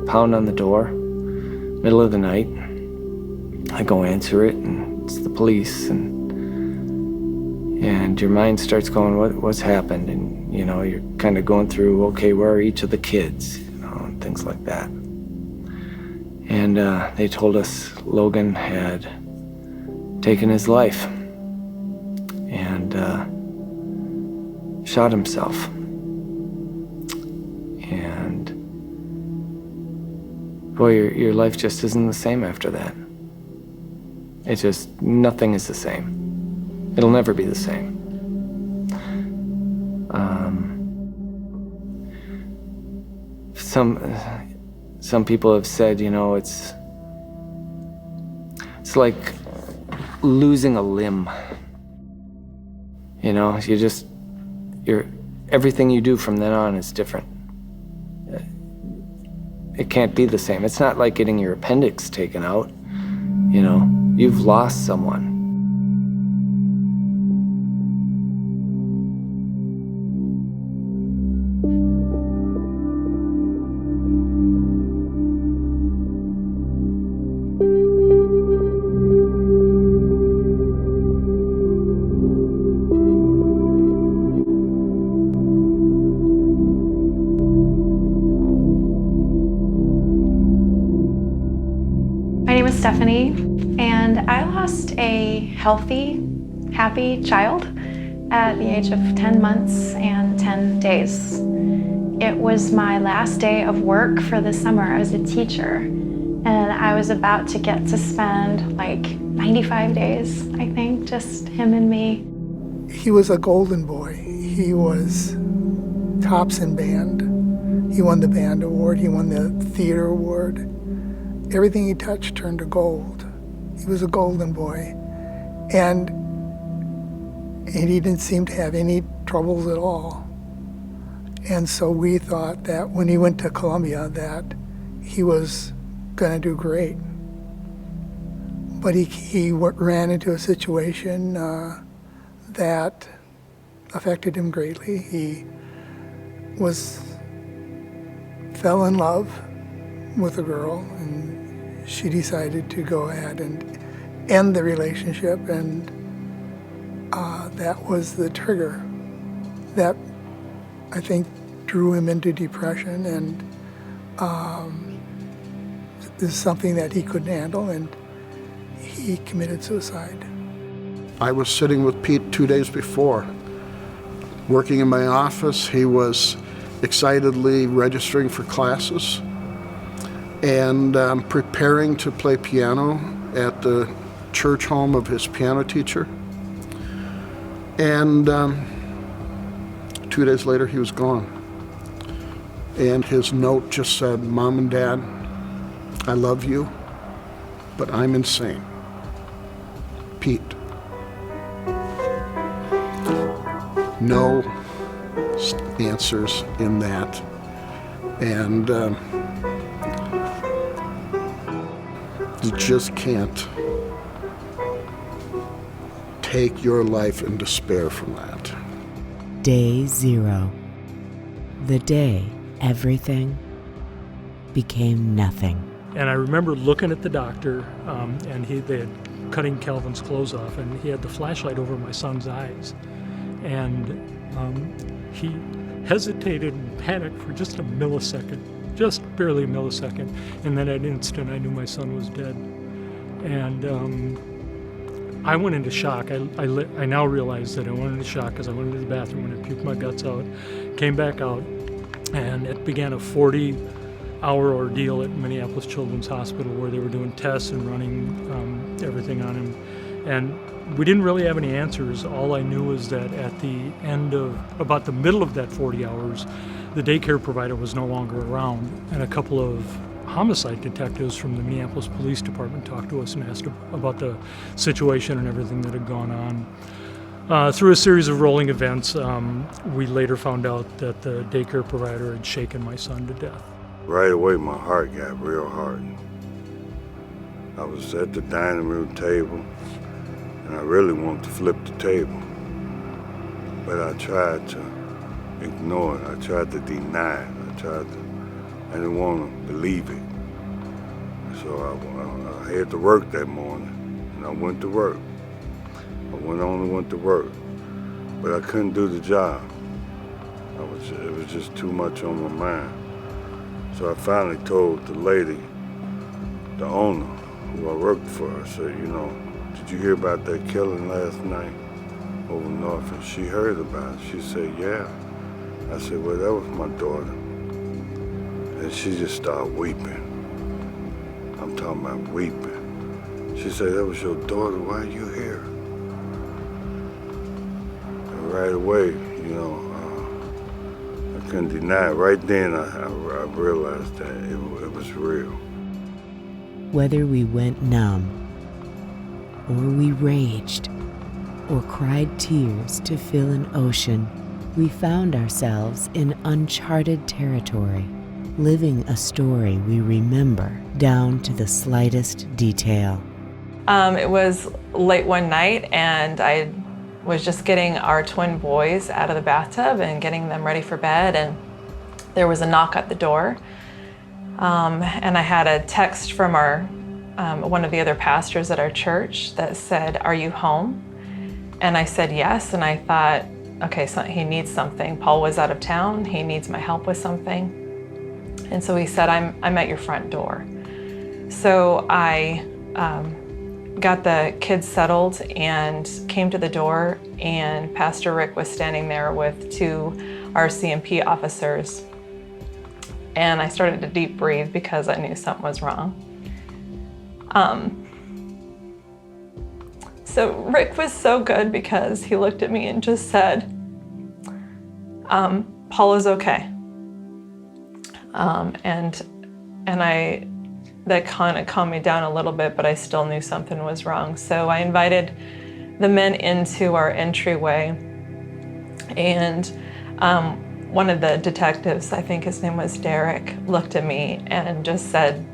pound on the door, middle of the night. I go answer it, and it's the police, and your mind starts going, what's happened? And, you're kind of going through, okay, where are each of the kids? And things like that. And they told us Logan had taken his life and shot himself. And boy, your life just isn't the same after that. It's just, nothing is the same. It'll never be the same. Some people have said, it's like losing a limb. Everything you do from then on is different. It can't be the same. It's not like getting your appendix taken out. You've lost someone. My name is Stephanie, and I lost a healthy, happy child at the age of 10 months and 10 days. It was my last day of work for the summer. I was a teacher, and I was about to get to spend like 95 days, I think, just him and me. He was a golden boy. He was tops in band. He won the band award. He won the theater award. Everything he touched turned to gold. He was a golden boy. And he didn't seem to have any troubles at all. And so we thought that when he went to Columbia that he was going to do great. But he ran into a situation that affected him greatly. He fell in love with a girl, and she decided to go ahead and end the relationship, and that was the trigger that I think drew him into depression, and this is something that he couldn't handle, and he committed suicide. I was sitting with Pete 2 days before, working in my office. He was excitedly registering for classes and preparing to play piano at the church home of his piano teacher. And 2 days later, he was gone. And his note just said, "Mom and Dad, I love you, but I'm insane. Pete." No answers in that. And you just can't take your life in despair from that. Day 0. The day everything became nothing. And I remember looking at the doctor, and they had cutting Calvin's clothes off, and he had the flashlight over my son's eyes. And he hesitated and panicked for just a millisecond, just barely a millisecond. And then at an instant, I knew my son was dead. And I went into shock. I now realize that I went into shock because I went into the bathroom and I puked my guts out, came back out, and it began a 40-hour ordeal at Minneapolis Children's Hospital where they were doing tests and running everything on him. And we didn't really have any answers. All I knew was that at the end of, about the middle of that 40 hours, the daycare provider was no longer around, and a couple of homicide detectives from the Minneapolis Police Department talked to us and asked about the situation and everything that had gone on. Through a series of rolling events, we later found out that the daycare provider had shaken my son to death. Right away, my heart got real hard. I was at the dining room table, and I really wanted to flip the table. But I tried to ignore it. I tried to deny it. I tried to I didn't want to believe it. So I had to work that morning, and I went to work. I went on and went to work, but I couldn't do the job. It was just too much on my mind. So I finally told the lady, the owner, who I worked for, I said, you know, did you hear about that killing last night over north? And she heard about it. She said, yeah. I said, well, that was my daughter. And she just started weeping. I'm talking about weeping. She said, that was your daughter, why are you here? And right away, you know, I couldn't deny it. Right then, I realized that it was real. Whether we went numb, or we raged, or cried tears to fill an ocean, we found ourselves in uncharted territory, living a story we remember down to the slightest detail. It was late one night, and I was just getting our twin boys out of the bathtub and getting them ready for bed, and there was a knock at the door. And I had a text from one of the other pastors at our church that said, "Are you home?" And I said yes, and I thought, okay, so he needs something. Paul was out of town, he needs my help with something. And so he said, I'm at your front door. So I got the kids settled and came to the door, and Pastor Rick was standing there with two RCMP officers. And I started to deep breathe because I knew something was wrong. So Rick was so good because he looked at me and just said, Paul is okay. That kind of calmed me down a little bit, but I still knew something was wrong. So I invited the men into our entryway, and one of the detectives, I think his name was Derek, looked at me and just said,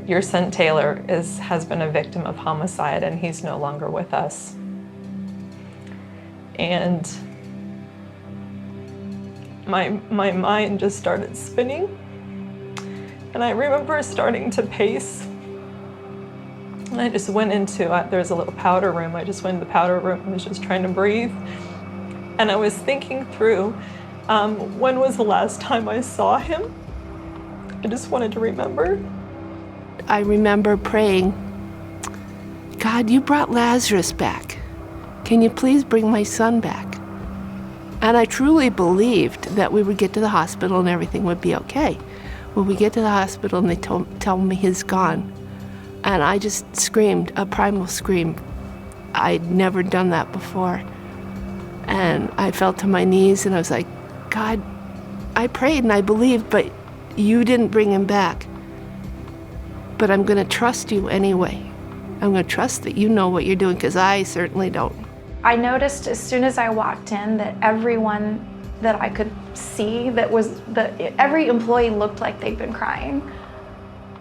your son Taylor has been a victim of homicide and he's no longer with us. And my mind just started spinning. And I remember starting to pace. And I just went into, there's a little powder room. I just went into the powder room and was just trying to breathe. And I was thinking through, when was the last time I saw him? I just wanted to remember. I remember praying, God, you brought Lazarus back. Can you please bring my son back? And I truly believed that we would get to the hospital and everything would be okay. When we get to the hospital and they tell me he's gone, and I just screamed, a primal scream. I'd never done that before. And I fell to my knees and I was like, God, I prayed and I believed, but you didn't bring him back. But I'm going to trust you anyway. I'm going to trust that you know what you're doing, because I certainly don't. I noticed as soon as I walked in that everyone that I could see every employee looked like they'd been crying.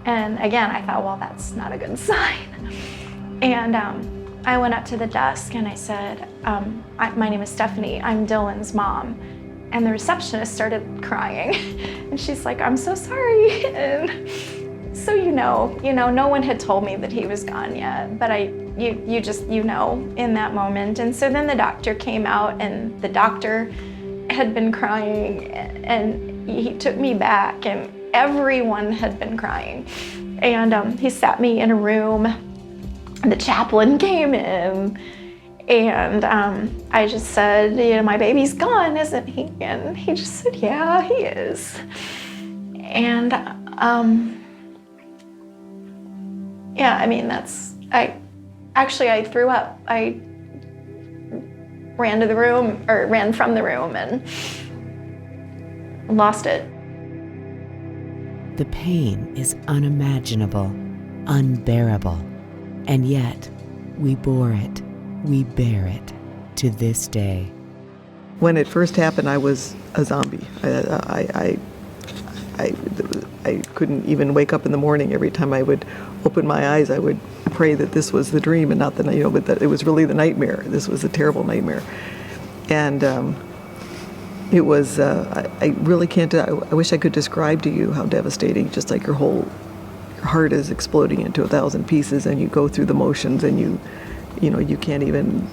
And again, I thought, well, that's not a good sign. And I went up to the desk and I said, my name is Stephanie, I'm Dylan's mom. And the receptionist started crying. And she's like, I'm so sorry. And so you know, no one had told me that he was gone yet, but you just in that moment. And so then the doctor came out, and the doctor had been crying, and he took me back, and everyone had been crying. And he sat me in a room, and the chaplain came in, and I just said, my baby's gone, isn't he? And he just said, yeah, he is. And yeah, I mean, I threw up. I ran from the room and lost it. The pain is unimaginable, unbearable, and yet we bore it, we bear it to this day. When it first happened, I was a zombie. I couldn't even wake up in the morning. Every time I would open my eyes, I would pray that this was the dream and not but that it was really the nightmare. This was a terrible nightmare. And It was, I really can't, I wish I could describe to you how devastating, just like your heart is exploding into 1,000 pieces, and you go through the motions, and you can't even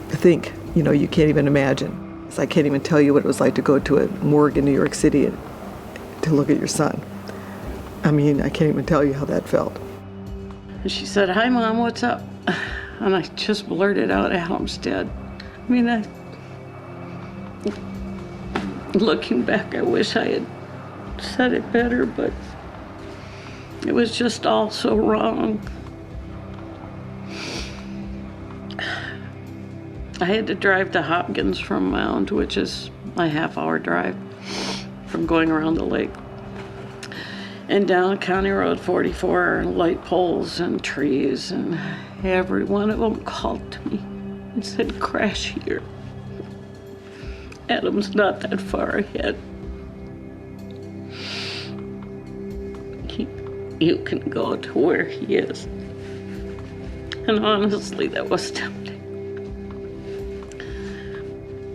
think, you can't even imagine. So I can't even tell you what it was like to go to a morgue in New York City and to look at your son. I mean, I can't even tell you how that felt. And she said, "Hi, Mom, what's up?" And I just blurted out, "Adam's dead." I mean, looking back, I wish I had said it better, but it was just all so wrong. I had to drive to Hopkins from Mound, which is a half-hour drive from going around the lake. And down County Road 44 are light poles and trees, and every one of them called to me and said, "Crash here. Adam's not that far ahead. You can go to where he is." And honestly, that was tempting.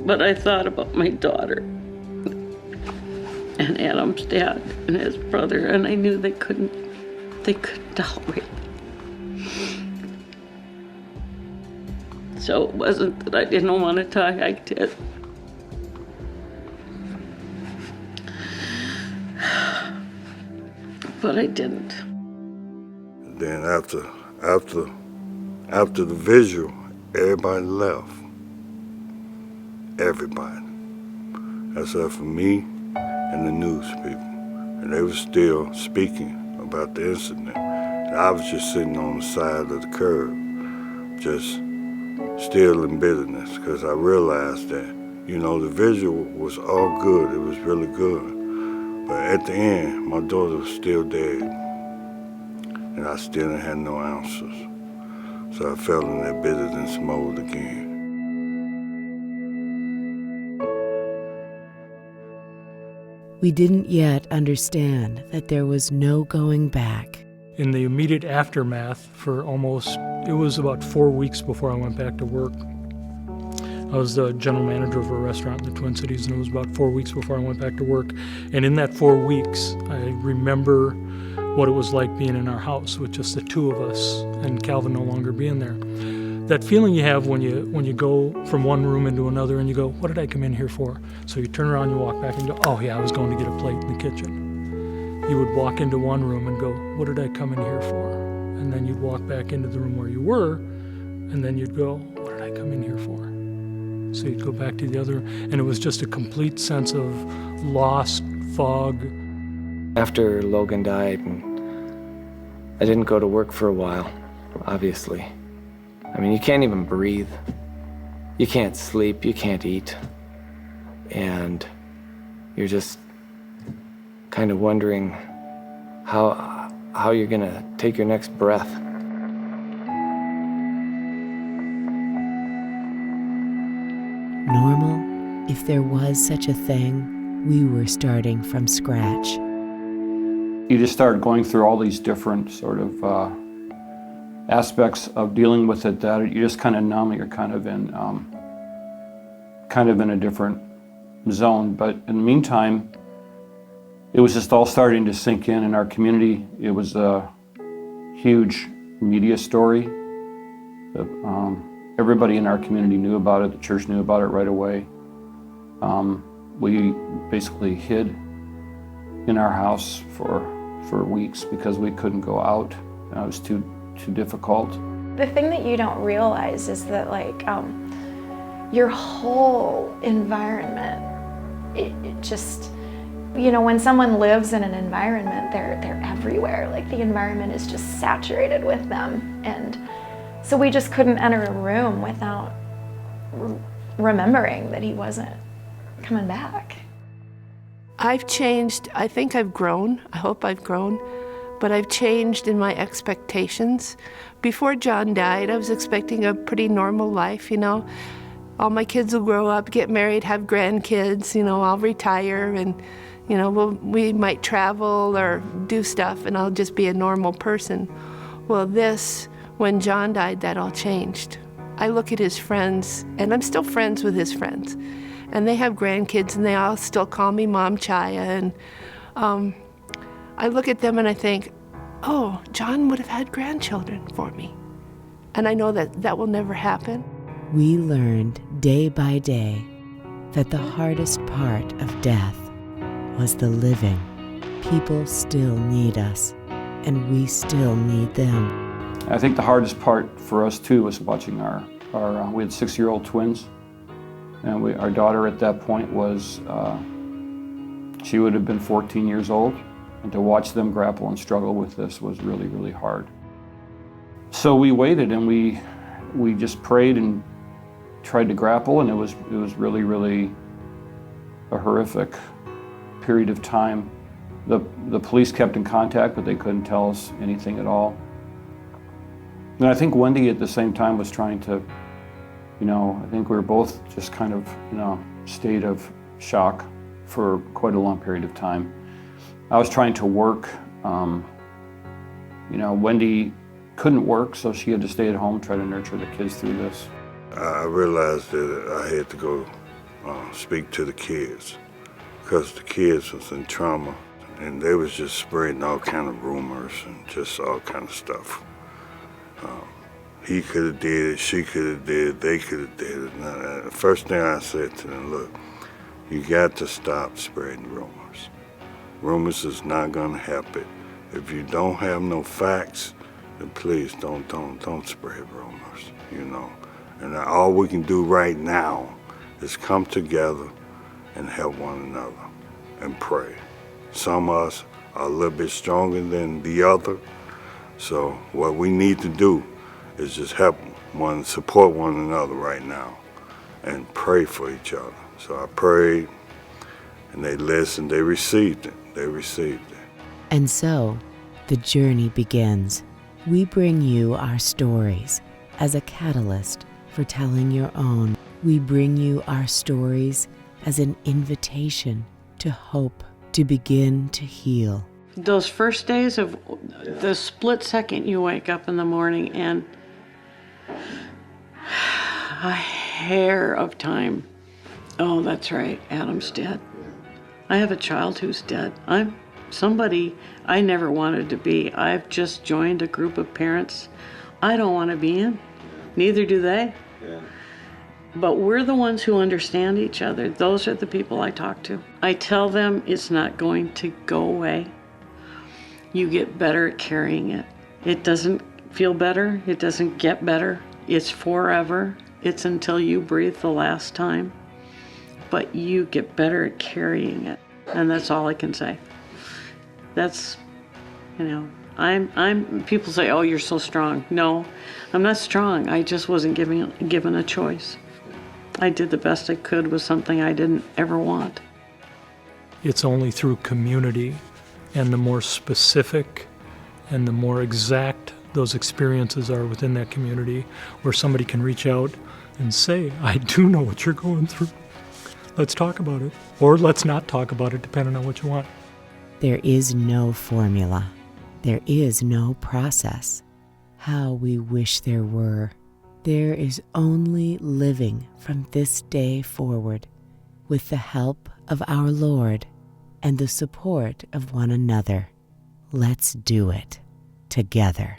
But I thought about my daughter and Adam's dad and his brother, and I knew they couldn't tolerate it. So it wasn't that I didn't want to die, I did. But I didn't. Then after the visual, everybody left. Everybody. Except for me and the news people. And they were still speaking about the incident. And I was just sitting on the side of the curb, just still in bitterness, because I realized that, the visual was all good. It was really good. But at the end, my daughter was still dead. And I still didn't have no answers. So I fell in that bitterness mode again. We didn't yet understand that there was no going back. In the immediate aftermath, it was about 4 weeks before I went back to work. I was the general manager of a restaurant in the Twin Cities, and it was about 4 weeks before I went back to work. And in that 4 weeks, I remember what it was like being in our house with just the two of us and Calvin no longer being there. That feeling you have when you go from one room into another and you go, "What did I come in here for?" So you turn around, you walk back and go, "Oh yeah, I was going to get a plate in the kitchen." You would walk into one room and go, "What did I come in here for?" And then you'd walk back into the room where you were, and then you'd go, "What did I come in here for?" So you'd go back to the other, and it was just a complete sense of lost fog. After Logan died, I didn't go to work for a while, obviously. I mean, you can't even breathe. You can't sleep, you can't eat. And you're just kind of wondering how you're gonna take your next breath. Normal, if there was such a thing, we were starting from scratch. You just start going through all these different sort of aspects of dealing with it that you're just kind of numb. You're kind of in a different zone. But in the meantime, it was just all starting to sink in our community. It was a huge media story. Everybody in our community knew about it. The church knew about it right away. We basically hid in our house for weeks because we couldn't go out. It was too difficult. The thing that you don't realize is that your whole environment, it just, when someone lives in an environment, they're everywhere. Like the environment is just saturated with them. And so we just couldn't enter a room without remembering that he wasn't coming back. I've changed. I think I've grown. I hope I've grown. But I've changed in my expectations. Before John died, I was expecting a pretty normal life, All my kids will grow up, get married, have grandkids, I'll retire and, we might travel or do stuff and I'll just be a normal person. Well, when John died, that all changed. I look at his friends, and I'm still friends with his friends, and they have grandkids, and they all still call me Mom Chaya. And I look at them and I think, oh, John would have had grandchildren for me. And I know that that will never happen. We learned day by day that the hardest part of death was the living. People still need us, and we still need them. I think the hardest part for us too was watching our we had 6-year-old twins, and our daughter at that point was, she would have been 14 years old, and to watch them grapple and struggle with this was really, really hard. So we waited, and we just prayed and tried to grapple, and it was really, really a horrific period of time. The police kept in contact, but they couldn't tell us anything at all. And I think Wendy at the same time was trying to, I think we were both just kind of, state of shock for quite a long period of time. I was trying to work. Wendy couldn't work, so she had to stay at home, try to nurture the kids through this. I realized that I had to go speak to the kids, because the kids was in trauma, and they was just spreading all kind of rumors and just all kind of stuff. He could have did it, she could have did it, they could have did it. And the first thing I said to them, look, you got to stop spreading rumors. Rumors is not gonna help it. If you don't have no facts, then please don't spread rumors, And all we can do right now is come together and help one another and pray. Some of us are a little bit stronger than the other, so what we need to do is just support one another right now and pray for each other. So I prayed, and they listened, they received it. And so, the journey begins. We bring you our stories as a catalyst for telling your own. We bring you our stories as an invitation to hope, to begin to heal. Those first days of the split second you wake up in the morning and a hair of time. Oh, that's right, Adam's dead. I have a child who's dead. I'm somebody I never wanted to be. I've just joined a group of parents I don't want to be in. Neither do they. Yeah. But we're the ones who understand each other. Those are the people I talk to. I tell them it's not going to go away. You get better at carrying it. It doesn't feel better. It doesn't get better. It's forever. It's until you breathe the last time. But you get better at carrying it. And that's all I can say. That's, people say, oh, you're so strong. No, I'm not strong. I just wasn't given a choice. I did the best I could with something I didn't ever want. It's only through community and the more specific and the more exact those experiences are within that community where somebody can reach out and say, I do know what you're going through. Let's talk about it. Or let's not talk about it, depending on what you want. There is no formula. There is no process. How we wish there were. There is only living from this day forward with the help of our Lord and the support of one another. Let's do it together.